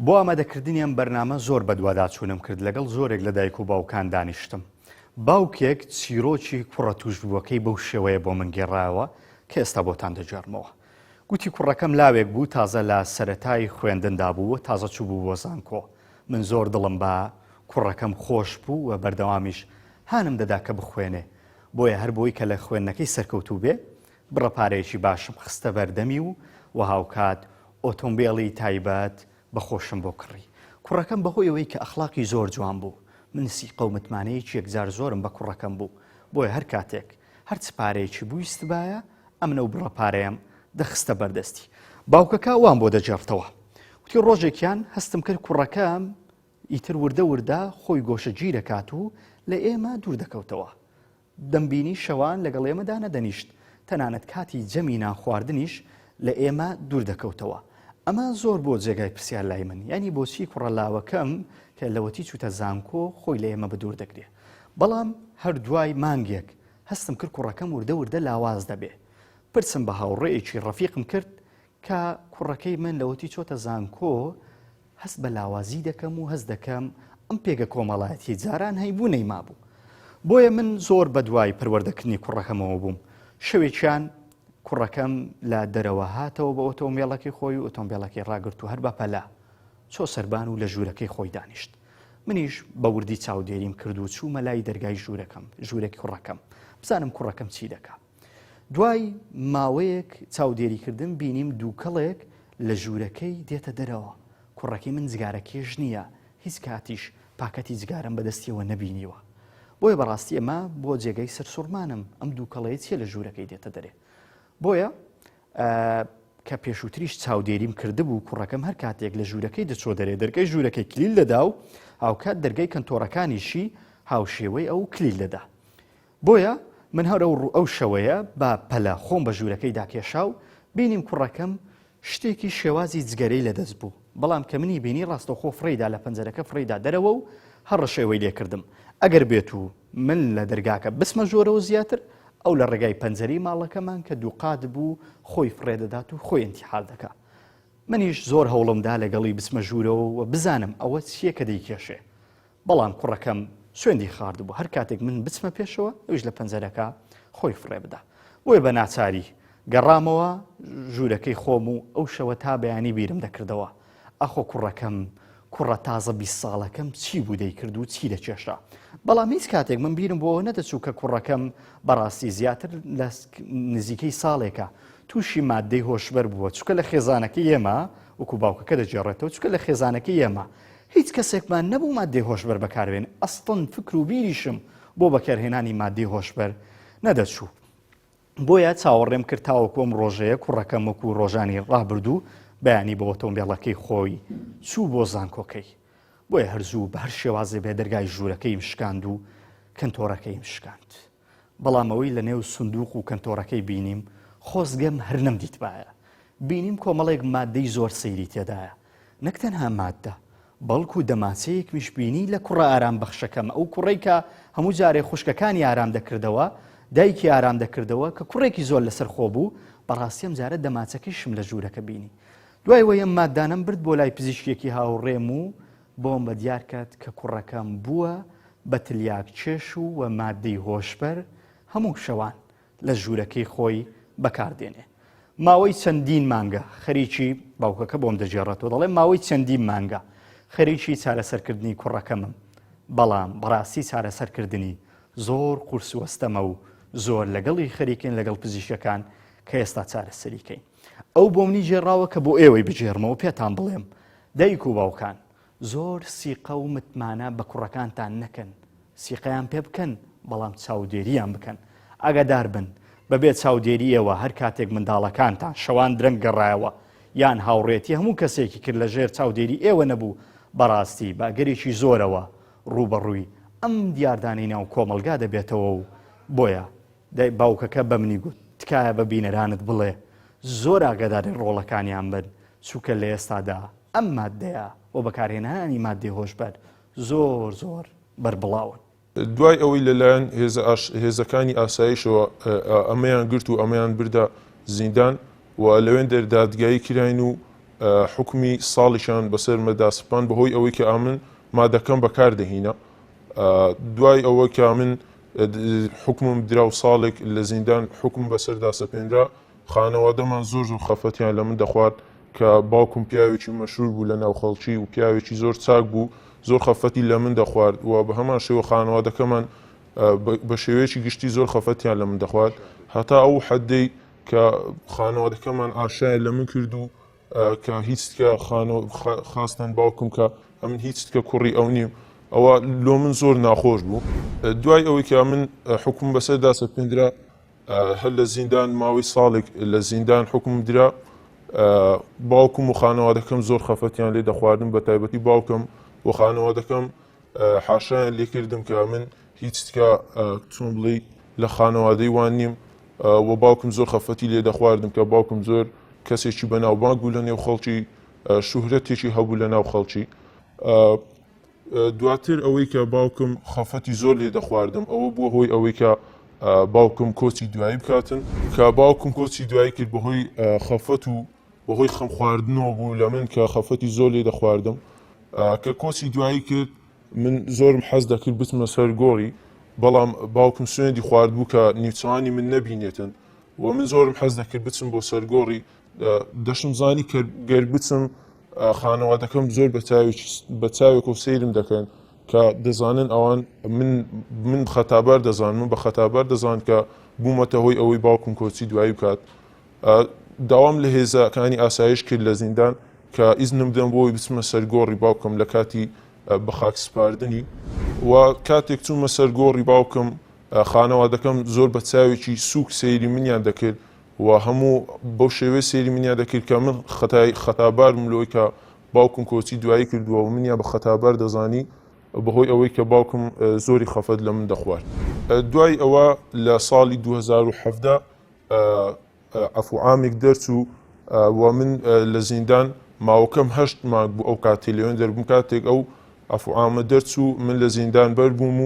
بۆ ئامادەکردنیان بەرنامە زۆر بەدواداچوونم کرد لەگەڵ زۆرێک لە دایک و باوکان دانیشتم. باوکێک چیرۆکی کوڕە توشبووەکەی بەو شێوەیە بۆ من گێڕایەوە کە ئێستا بۆتان دەجارمەوە. گوتی کوڕەکەم لاوێک بوو تازە لە سەرەتای خوێندندا بوو تازە چوو بوو بۆ زانکۆ. من زۆر دڵم بە کوڕەکەم خۆش بوو و بەردەوامیش هانم دەدا کە بخوێنێ. بۆیە هەر بۆی کە لە خوێندنەکەی سەرکەوتوو بێ بڕە پارەیەکی باشم خستە بەردەمی و هاوکات ئۆتۆمبیلی تایبەت بەخۆشم بۆ کڕی. کوڕەکەم بەهۆی ئەوەی کە ئەخلاقی زۆر جوان بوو من سیقە و متمانەیەکی یەکجار زۆرم بە کوڕەکەم بوو. بۆیە هەر کاتێک هەرچ پارەیەکی بوو ئیستبایە ئەمنە و بڕە پارەیەم دەخستە بەردەستی. باوکەکە وان بۆ دەجێڕتەوە. وتی ڕۆژێکیان هەستم کرد کوڕەکەم ئیتر وردە وردە خۆی گۆشەگیر دەکات و لە ئێمە دوور دەکەوتەوە. دەمبینی شەوان لەگەڵ ئێمەدا نەدەنیشت، تەنانەت کاتی جەمی نان خواردنیش لە ئێمە دوور دەکەوتەوە. ئەمە زۆر بۆ جێگای پرسیار لای من، ینی بۆچی کوڕە لاوەکەم کە لەوەتی چوتە زانکۆ خۆی لە ئێمە بەدوور دەگرێ. بەڵام هەر دوای مانگێک هەستم کرد کوڕەکەم وردە وردە لاواز دەبێ. پرسم بە هاوڕێیەکی ڕەفیقم کرد کە کوڕەکەی من لەوەتی چۆتە زانکۆ هەست بە لاوازی دەکەم و هەست دەکەم ئەم پێگە کۆمەڵایەتی جاران هەیبوو نەیما بوو. بۆیە من زۆر بە دوای پەروەردەکردنی کوڕەکەمەوە بووم. شەوێکیان کوڕەکەم لە دەرەوە هاتەوە بە ئۆتۆمبیلەکەی خۆی و ئۆتۆمبیلەکەی ڕاگرت و هەر بە پەلا چۆ سەربان و لە ژوورەکەی خۆی دانیشت. منیش بە وردی چاودێریم کرد و چوومە لای دەرگای ژوورێکی کوڕەکەم بزانم کوڕەکەم چی دەکا. دوای ماوەیەک چاودێریکردن بینیم دووکەڵێک لە ژوورەکەی دێتە دەرەوە. کوڕەکەی من جگارەکێش نییە، هیچ کاتیش پاکەتی جگارم بەدەستیەوە نەبینیوە. بۆیە بەڕاستی ئەمە بۆ جێگەی سەرسوڕمانم ئەم دووکەڵەیە چیە لە ژوورەکەی دێتە دەرێ. بۆیە کە پێشووتریش چاودێریم کردبوو کوڕەکەم هەر کاتێک لە ژوورەکەی دەچۆ دەرێ دەرگای ژوورەکەی کلیل دەدا و هاوکات دەرگای کەنتۆڕەکانیشی هاوشێوەی ئەو کلیل دەدا. بۆیە من هەر ئەو شەوەیە بە پەلە خۆم بە ژوورەکەی داکێشا و بینیم کوڕەکەم شتێکی شێوازی جگەرەی لەدەست بوو، بەڵام کە منی بینی ڕاستەخۆ فڕیدا لە پەنجەرەکە فڕیدا دەرەوە و هەر ڕەشێوەی لێکردم. ئەگەر بێت و من لە دەرگاکە بسمە ژۆرەوە زیاتر ئەو لە ڕێگای پەنجەری ماڵەکەمان کە دووقات بوو خۆی فڕێدەدات و خۆی ئینتیحال دەکا. منیش زۆر هەوڵمدا لەگەڵی بسمە ژوورەوە و بزانم ئەوە چیە کە دەیکێشێ، بەڵام کوڕەکەم سوێندی خاردبوو هەر کاتێک من بچمە پێشەوە ئەوش لە پەنجەرەکە خۆی فڕێ بدا. بۆیە بە ناچاری گەڕامەوە ژوورەکەی خۆم و ئەو شەوە تا بەیانی بیرم دەکردەوە ئەخۆ کوڕەکەم کوڕە تازە 20 ساڵەکەم چی بوو دەیکرد و چی دەکێشا. بەڵام هیچ کاتێک من بیرم بۆەوە نەدەچوو کە کوڕەکەم بەڕاستی زیاتر لە نزیکەی ساڵێکە تووشی مادەی هۆشبەر بووە، چکە لە خێزانەکەی ئێمە وەکو باوکەکە دەجێڕێتەوە، چکە لە خێزانەکەی ئێمە هیچ کەسێکمان نەبوو مادەی هۆشبەر بەکاربێن، ئەستن فکر و بیریشم بۆ بەکارهێنانی مادەی هۆشبەر نەدەچوو. بۆیە چاوەڕێم کرد تاوەکۆم ڕۆژەیە کوڕەکەم وەکو ڕۆژانی ڕابردوو بەیانی بۆ ئۆتۆمبیڵەکەی خۆی چوو بۆ زانکۆکەی. بۆیە هەرزوو بە هەر شێوازێ بێ دەرگای ژوورەکەی مشکاند و کەنتۆڕەکەی مشکاند. بەڵام ئەوەی لە نێو سندوق و کەنتۆڕەکەی بینیم خۆزگەم هەر نەمدیت باە. بینیم کۆمەڵێک مادەی زۆر سەیری تێدایە، نەک تەنها مادە بەڵکو دەماچەیەک میشبینی لە کوڕە ئارام بەخشەکەم، ئەو کوڕی کە هەموو جارێ خوشکەکانی ئارام دەکردەوە، دایکی ئارام دەکردەوە کە کوڕێکی زۆر لەسەر خۆ بوو، بەڕاستیم جارە دەماچەکەیشم لە ژوورەکە بینی. دوای وەیە مادانم برد بۆ لای پزیشکێکی هاوڕێم و بۆم بە دیار کرد کە کوڕەکەم بووە بە تلیاک چێش و مادەی هۆشبەر هەموو شەوان لە ژوورەکەی خۆی بەکاردێنێ. ماوەی چەندین مانگە خەریکی باوکەکە بۆم دەجێڕێتەوە دەڵێ ماوەی چەندین مانگە خەریکی چارەسەرکردنی کوڕەکەمم، بەڵام بەڕاستی چارەسەرکردنی زۆر قورس وەستەمە و زۆر لەگەڵی خەریکین لەگەڵ پزیشکەکان کە ئێستا چارەسەریکەین. ئەو بۆ منی جێڕاوە کە بۆ ئێوەی بجێڕمەوە پێتان بڵێم دایک و باوکان زۆر سیقە و متمانە بە کوڕەکانتان نەکەن، سیقەیان پێ بکەن بەڵام چاودێریان بکەن. ئاگادار بن بەبێ چاودێریەوە هەر کاتێک منداڵەکانتان شەوان درەنگ گەڕایەوە یان هاوڕێتی هەموو کەسێکی کرد لە ژێر چاودێری ئێوە نەبوو، بەڕاستی باگەرێکی زۆرەوە ڕوبەڕووی ئەم دیاردانی ناو کۆمەلگا دەبێتەوە. و بۆیە باوکەکە بە منی گوت تکایە بە بینەرانت بڵێ زۆر ئاگاداری ڕۆڵەکانیان بن، چووکە لە ئێستادا ئەم مادەیە و بەکارهێنانی مادەی هۆشبەر زۆر زۆر بربڵاون. دوای ئەوەی لەلایەن هێزەکانی ئاسایشەوە ئەمەیان گرت و ئەمەیان بردە زیندان و لەوێن دەردادگایی کراین و حکمی ساڵیشان بەسەر مەداسپان بەهۆی ئەوەی کە ئامن مادەکەم بەکاردەهینە. دوای ئەوە کە من حکمم درا و ساڵێک لە زیندان حکم بەسەردا سەپێنرا، خانەوادەمان زۆر زۆر خەفەتیان لە من دەخوارد کە باوکم پیاوێکی مەشهور بوو لە ناو خەڵکی و پیاوێکی زۆر چاک بوو، زۆر خەفەتی لە من دەخوارد و بە هەمان شێوە خانەوادەکەمان بە شێوەیەکی گشتی زۆر خەفەتیان لە من دەخوارد، هەتا ئەو حەدەی کە خانەوادەکەمان ئاشایان لە من کرد و کە هیچ کە خاستن باوکم کە ئەمن هیچ کە کوڕی ئەو نیم، ئەوە لۆ من زۆر ناخۆش بوو. دوای ئەوەی کە من حکم بەسەردا سەپێنرا هەر لە زیندان ماوەی ساڵێک لە زیندان حکم درا، باوکم و خانەوادەکەم زۆر خەفەتیان لێ دەخواردن، بە تایبەتی باوکم و خانەوادەکەم حاشایان لێ کردم کە من هیچ کە چۆن بڵێ لە خانەوادەی وان نیم و باوکم زۆر خەفەتی لێ دەخواردم کە باوکم زۆر کەسێکی بەناوبانگ بوو لە نێو خەڵکی، شوهرەتێکی هەبوو لە ناو خەڵکی. دواتر ئەوەی کە باوکم خەفەتی زۆر لێ دەخواردم ئەوە بووە هۆی ئەوەی کە باوکم کۆچی دوایی بکاتن، کە باوکم کۆچی دوایی کرد بەهۆی خەفەت و بەهۆی خەم خواردنەوە بوو لە من کە خەفەتی زۆر لێ دەخواردم. کە کۆچی دوایی کرد من زۆرم حەز دەکرد بچمە سەر گۆڕی، بەڵام باوکم سوێندی خوارد بوو کە نیوچوانی من نەبینێتن و من زۆرم حەز دەکرد بچم بۆ سەر گۆڕی. دەشم زانی کە گەر بچم خانەوادەکەم زۆر بە چاوێک و سەیرم دەکەن کە دەزانن ئەوان من خەتابار دەزان، من بە خەتابار دەزان کە بوومەتە هۆی ئەوەی باوکم کۆچی دوایی بکات. داوام لە هێزەکانی ئاسایش کرد لە زیندان کە ئیزنم دەم بۆی بچمە سەر گۆڕی باوکم لە کاتی بە خاک سپاردنی و کاتێک چوومە سەر گۆڕی باوکم خانەوادەکەم زۆر بە چاوێکی سووک سەیری منیان دەکرد و هەموو بەو شێوەیە سێری منیا دەکرد کە من خەتابارم لەوەی کە باوکم کۆچی دوایی کردووە و منیا بە خەتابار دەزانی بەهۆی ئەوەی کە باوکم زۆری خەفەت لە من دەخوارد. دوای ئەوە لە ساڵی 2017 عەفوعامێک دەرچوو و من لە زیندان ماوەکەم 8 مانگ بوو ئەو کاتێ لەوێن دەربووم کاتێک ئەو عەفوعامە دەرچوو من لە زیندان بەربووم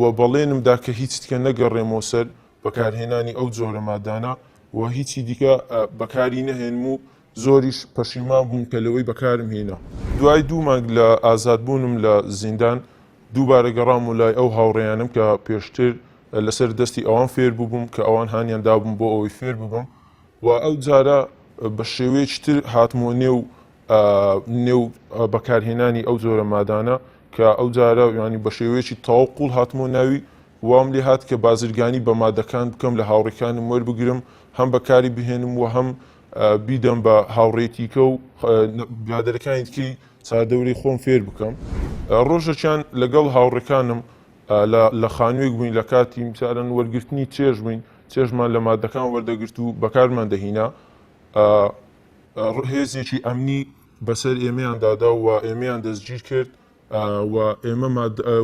و بەڵێنمدا کە هیچ تکە نەگەڕێمەوە سەر بەکارهێنانی ئەو جۆرە مادانە و هیچی دیکە بەکاری نەهێنم و زۆریش پەشیمان بووم کە لەوەی بەکارم هێنا. دوای 2 مانگ لە ئازادبوونم لە زیندان دووبارە گەڕام و لای ئەو هاوڕێیانم کە پێشتر لەسەر دەستی ئەوان فێر بووبووم کە ئەوان هانیان دابووم بۆ ئەوەی فێر ببم و ئەو جارە بە شێوەیەکی تر هاتمەوە نێو بەکارهێنانی ئەو جۆرە مادانە کە ئەو جارە ینی بە شێوەیەکی تەواقوڵ هاتمەوە ناوی وام لێ هات کە بازرگانی بە مادەکان بکەم لە هاوڕێکانم وەربگرم هەم بەکاری بهێنم و هەم بیدەم بە هاوڕێتیکە و برادەرەکانی تکەی چاردەورەی خۆم فێر بکەم. ڕۆژێکیان لەگەڵ هاوڕێکانم لە خانوویەک بووین لە کاتی میسالەن وەرگرتنی چێژ بووین، چێژمان لە مادەکان وەردەگرت و بەکارمان دەهینا. هێزێکی ئەمنی بەسەر ئێمەیان دادا و ئێمەیان دەستگیر کرد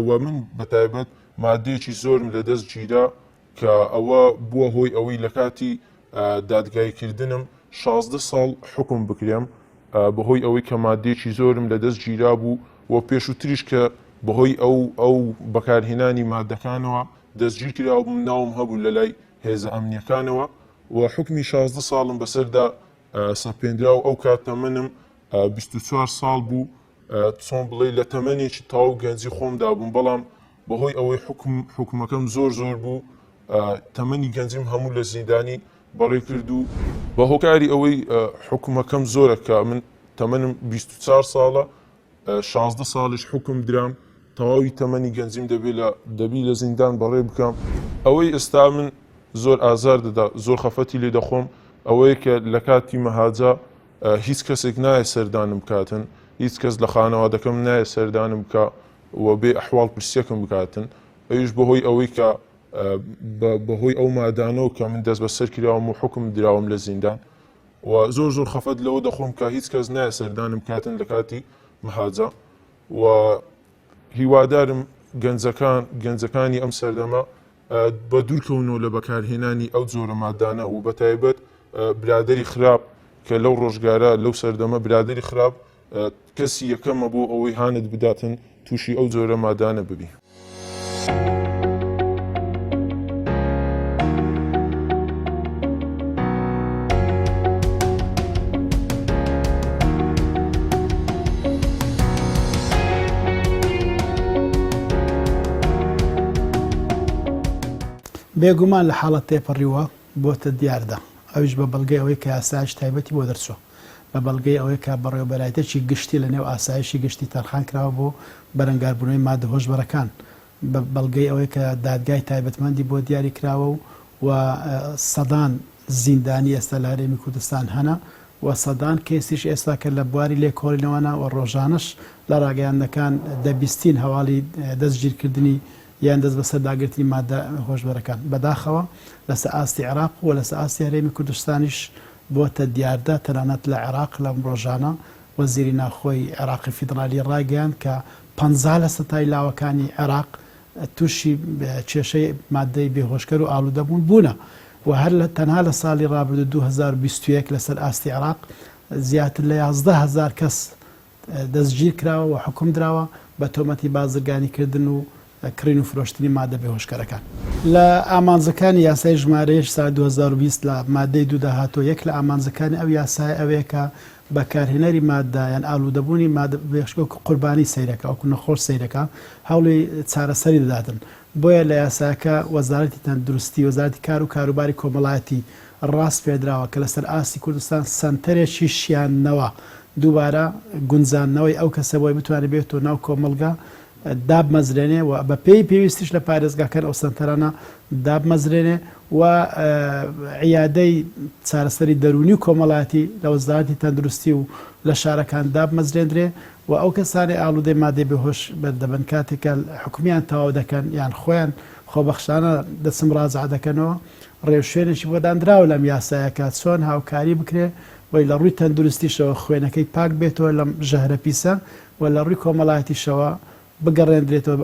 و من بەتایبەت مادەیەکی زۆرم لە دەست گیرا کە ئەوە بووە هۆی ئەوەی لە کاتی دادگایکردنم 16 ساڵ حکم بکرێم بەهۆی ئەوەی کە مادەیەکی زۆرم لە دەست گیرا بوو و پێشووتریش کە بەهۆی ئەو بەکارهێنانی مادەکانەوە دەستگیر کرا و ناوم هەبوو لە لای هێزە ئەمنیەکانەوە و حکمی 16 ساڵم بەسەردا سەپێنرا و ئەو کات تەمەنم 24 ساڵ بوو. چۆن بڵێ لە تەمەنێکی تاو گەنجی خۆمدا بووم بەڵام بەهۆی ئەوەی حکومەکەم زۆر بوو تەمەنی گەنجیم هەموو لە زیندانی بەڕێ کرد و بە هۆکاری ئەوەی حکومەکەم زۆرە کە من تەمەنم 24 ساڵە 16 ساڵیش حکم درام تەواوی تەمەنی گەنجیم دەبی لە زیندان بەڕێ بکەم. ئەوەی ئێستا من زۆر ئازار دەدا زۆر خەفەتی لێ دەخۆم ئەوەیە کە لە کاتی مەهاجە هیچ کەسێک نایە سەردانم بکاتن، هیچ کەس لە خانەوادەکەم نایە سەردانم بکە و بێ ئەحواڵ پرسیەکەم بکاتن. ئەویش بەهۆی ئەوەی کە بەهۆی ئەو مادانەوە کە من دەست بەسەر کراوم و حکم دراوم لە زیندان و زۆر خەفەت لەوە دەخۆم کە هیچ کەس نایە سەردانم بکاتن لە کاتی مەهاجە و هیوادارم گەنجەکانی ئەم سەردەمە بە دوورکەونەوە لە بەکارهێنانی ئەو جۆرە مادانە و بەتایبەت برادەری خراپ کە لەو ڕۆژگارە لەو سەردەمە برادەری خراپ کەسی یەکەمە بۆ ئەوەی هانت بداتن تووشی ئەو جۆرە مادانە ببی. بێگومان لە حاڵەت تێپەڕیوە بۆتە دیاردا ئەویش بە بەڵگەی ئەوەی کە ئاسایش تایبەتی بۆ دەرچووە بە بەڵگەی ئەوەی کە بەڕێوەبەرایەتێکی گشتی لە نێو ئاسایشی گشتی تەرخان کراوە بۆ بەرەنگاربوونەوەی مادە هۆشبەرەکان بە بەڵگەی ئەوەی کە دادگای تایبەتمەندی بۆ دیاری کراوە و سەدان زیندانی ئێستا لە هەرێمی کوردستان هەنا و سەدان کێسیش ئێستا کە لە بواری لێکۆڵینەوەنا و ڕۆژانەش لە ڕاگەیاندەکان دەبیستین هەواڵی دەستگیرکردنی یان دەست بەسەر داگرتنی مادە هۆشبەرەکان بەداخەوە لەسەر ئاستی عێراق و لەسەر ئاستی هەرێمی کوردستانیش بۆتە دیاردا تەنانەت لە عێراق لەم ڕۆژانە وەزیری ناوخۆی عێراقی فیدرالی ڕاگەیاند کە 50 لە سەتای لاوەکانی عێراق تووشی کێشەی مادەی بێهۆشکەر و ئالوودەبوون بوونە و هەر تەنها لە ساڵی ڕابردوو 2021 لەسەر ئاستی عێراق زیاتر لە 11,000 کەس دەستگیر کراوە و حکم دراوە بە تۆمەتی بازرگانیکردن و کڕین و فرۆشتنی مادە بێهۆشکەرەکان. لە ئامانزەکانی یاسای ژمارەیەش سال 2020 لە مادەی دوودا هاتۆ یەک لە ئامانزەکانی ئەو یاسای ئەوەیە کە بەکارهێنەری مادەیان ئالوودەبوونی مادە بێهۆشکەر قوربانی سەیرەکە ئەو نەخۆش سەیرەکە هەوڵی چارەسەری دەداتن. بۆیە لە یاساکە وەزارەتی تەندروستی وەزارەتی کار و کاروباری کۆمەڵایەتی ڕاست پێدراوە کە لەسەر ئاستی کوردستان سنتەرێکی شیاننەوە دووبارە گونجاندنەوەی ئەو کەسە بۆی بتوانێت بێتەوە ناو کۆمەلگا دابمەزرێنێ و بە پێی پێویستیش لە پارێزگاکان ئەو سنتەرانە دابمەزرێنێ و عیادەی چارەسەری دەرونی و کۆمەڵایەتی لە وەزارەتی تەندروستی و لە شارەکان دابمەزرێنرێ و ئەو کەسانی ئالوودەی مادەی بێهۆش بەردەبن کاتێکە حکومیان تەواو دەکەن یان خۆیان خۆبەخشانە دەچم ڕازع دەکەنەوە ڕێوشوێنێکی بۆدانراوە لەم یاسایەکە چۆن هاوکاری بکرێ وی لە ڕووی تەندروستیشەوە خوێنەکەی پاک بێتەوە لەم ژەهرە پیسە و لە ڕووی کۆمەڵایەتیشەوە بگەڕێنرێتەوە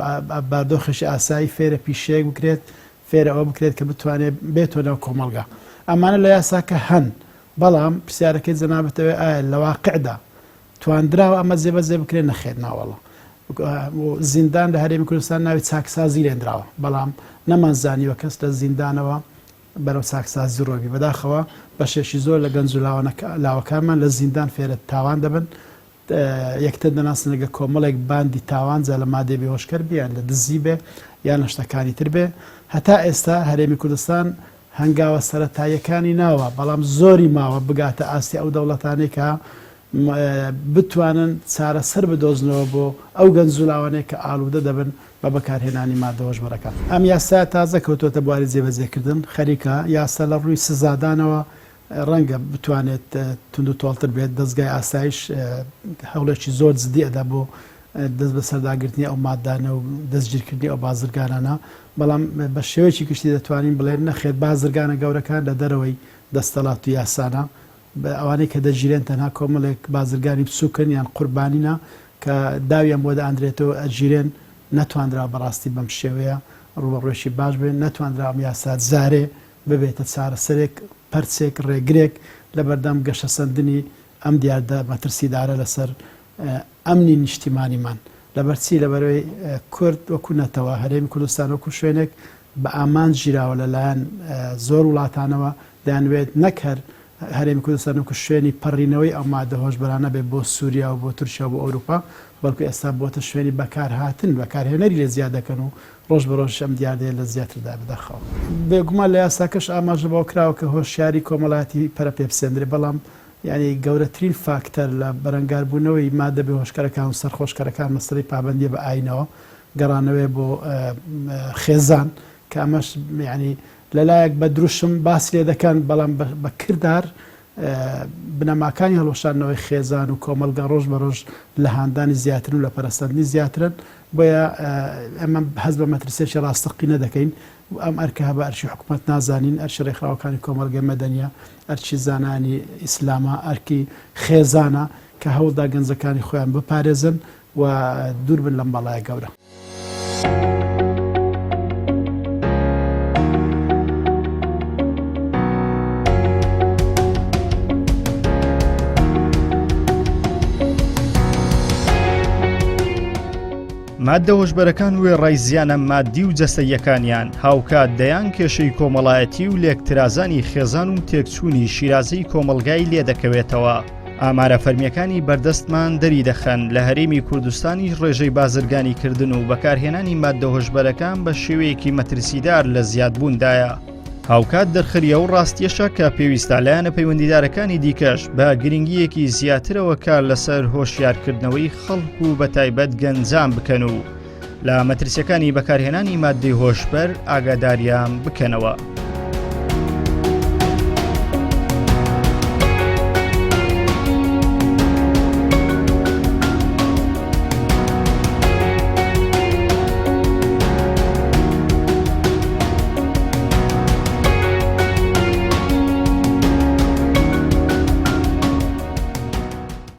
بادۆخشی ئاسایی فێرە پیشەیەک بکرێت فێرە ئەوە بکرێت کە بتوانێت بێتەوە لەو کۆمەلگا ئەمانە لە یاساکە هەن بەڵام پرسیارەکەی جەنابەتەوە ئایا لە واقعدا توانراوە ئەمە جێبەجێ بکرێت نەخێت ناوەڵە زیندان لە هەرێمی کوردستان ناوی چاکسازی لێنراوە بەڵام نەمانزانیوە کەس لە زیندانەوە بەرەو چاکسازی ڕۆبی بەداخەوە بەشێشی زۆر لە گەنج و لاوەکانمان لە زیندان فێرە تاوان دەبن یەکتر دەناسنەگە کۆمەڵێک باندی تاوانجا لە مادێ بێهۆشکەر بیان لە دزی بێ یان لە شتەکانی تر بێ هەتا ئێستا هەرێمی کوردستان هەنگاوە سەرەتاییەکانی ناوە بەڵام زۆری ماوە بگاتە ئاستی ئەو دەوڵەتانەی کە بتوانن چارەسەر بدۆزنەوە بۆ ئەو گەنجولاوانەیە کە ئالوودە دەبن بە بەکارهێنانی مادە هۆشبەرەکان ئەم یاسا تازە کەوتۆتە بواری جێبەجێکردن خەریکە یاسا لە ڕووی سزادانەوە ڕەنگە بتوانێت تونند و تۆڵتر بێت دەستگای ئاسایش هەوڵێکی زۆر جدی ئەدا بۆ دەست بە سەرداگرتنی ئەو مادانە و دەستگیرکردنی ئەو بازرگانانە بەڵام بە شێوەیەکی گشتی دەتوانین بڵێن نەخێت بازرگانە گەورەکان لە دەرەوەی دەستەڵات و یاسانە ئەوانەی کە دەژیرێن تەنها کۆمەڵێک بازرگانی بچووکن یان قوربانینە کە داویان بۆ ئەندرێتەوە ئەجیرێن نەتواندرا بەڕاستی بەم شێوەیە ڕوبەڕۆیشی باش بێن نەتواندرا ئەم یاسات زارێ ببێتە چارەسەرێک پەرچێک ڕێگرێک لە بەردەم گەشە سەندنی ئەم دیاردە مەترسیدارە لەسەر ئەمنی نیشتیمانیمان لەبەرچی لەبەرەوەی کورد وەکو نەتەوە هەرێمی کوردستان وەکو شوێنێک بە ئامان ژیراوە لەلایەن زۆر وڵاتانەوە دەیانوێت نەکەر هەرێمی کوردستان وەکو شوێنی پەڕینەوەی ئەو مادە هۆشبەرانە بێت بۆ سووریا و بۆ تورکیا و بۆ ئەوروپا بەڵکو ئێستا بۆتە شوێنی بەکارهاتن بەکارهێنەری لێ زیاد دەکەن و ڕۆژ بە ڕۆژ ئەم دیاردەیە لە زیاتردا بدەخەوە بێگومان لە یاساکەش ئاماژە بۆ کراوە کە هۆشیاری کۆمەڵاتی پەرە پێبسێنرێ بەڵام یعنی گەورەترین فاکتەر لە بەرەنگاربوونەوەی مادە بێهۆشکەرەکان و سەرخۆشکەرەکان مەسەڵەی پابەندیە بە ئاینەوە گەڕانەوەی بۆ خێزان کە ئەمەش یعنی لەلایەک بە دروشم باسی لێ دەکەن بەڵام بە کردار بنەماکانی هەڵۆشانەوەی خێزان و کۆمەلگا ڕۆژ بە ڕۆژ لە هاندانی زیاترن و لە پەرستاندنی زیاترن بۆیە ئەمە هەز بە مەترسێکی ڕاستەقینە دەکەین ئەم ئەرکە هەبە ئەرشی حکوومەت نازانین ئەرشی ڕێکخراوەکانی کۆمەلگەی مەدەنیە ئەرچی زانانی ئیسلامە ئەرکی خێزانە کە هەوڵدا گەنجەکانی خۆیان بپارێزن و دوور بن لەم بەڵایە گەورە. مادە هۆشبەرەکان وێ ڕایزیانە مادی و جەستەییەکانیان هاوکات دەیان کێشەی کۆمەڵایەتی و لێکترازانی خێزان و تێکچوونی شیرازەی کۆمەلگای لێ دەکەوێتەوە. ئامارە فەرمیەکانی بەردەستمان دەری دەخەن لە هەرێمی کوردستانی ڕێژەی بازرگانی کردن و بەکارهێنانی مادە هۆشبەرەکان بە شێوەیەکی مەترسیدار لە زیادبووندایە. هاوکات دەرخریە و ڕاستیەشە کە پێویستە لایەنە پەیوەندیدارەکانی دیکەش بە گرنگیەکی زیاترەوە کار لەسەر هۆشیارکردنەوەی خەڵک و بەتایبەت گەنجان بکەن و لە مەترسیەکانی بەکارهێنانی مادەی هۆشبەر ئاگاداریان بکەنەوە.